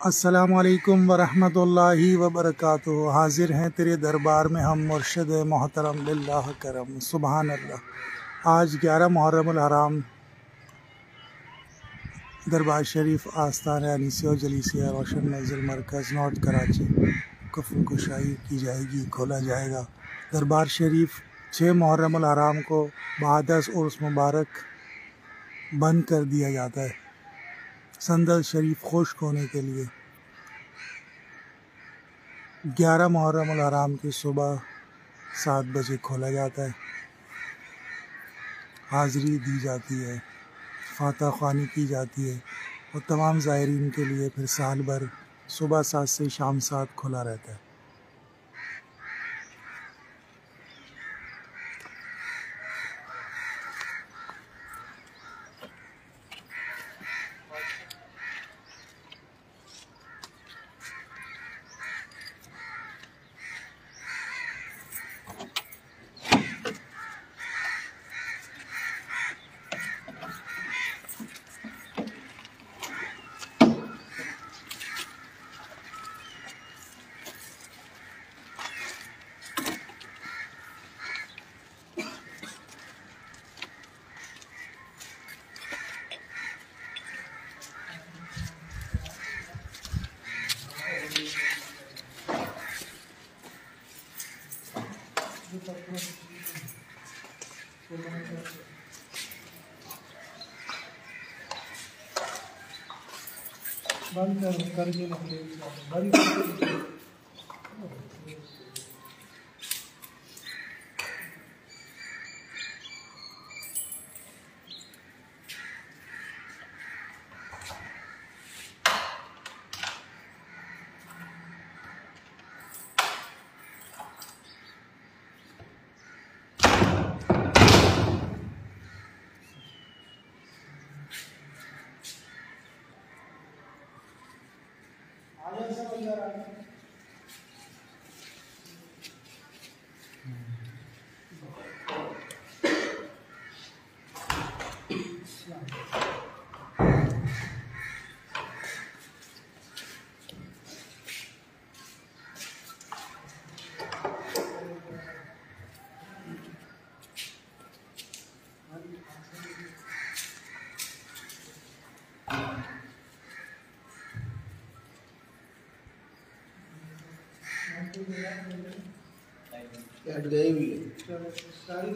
अस्सलामुअलैकुम वरहमतुल्लाहि वबरकातुहू। हाजिर हैं तेरे दरबार में हम मुर्शिद मोहतरम लिल्लाह करम सुबहान अल्लाह। आज 11 मुहर्रमुल हराम दरबार शरीफ आस्थान अनीसी और जलीसिया रोशन मंजिल मरकज़ नॉर्थ कराची कुफल कुशाई की जाएगी, खोला जाएगा। दरबार शरीफ 6 मुहर्रमुल हराम को बहादस उर्स मुबारक बंद कर दिया जाता है। संदल शरीफ खुश्क होने के लिए 11 मुहर्रमुल हराम की सुबह 7 बजे खोला जाता है। हाज़री दी जाती है, फातह ख़्वानी की जाती है और तमाम ज़ायरीन के लिए फिर साल भर सुबह 7 से शाम 7 खुला रहता है। बंद करके बंद करके हट गए भी सारी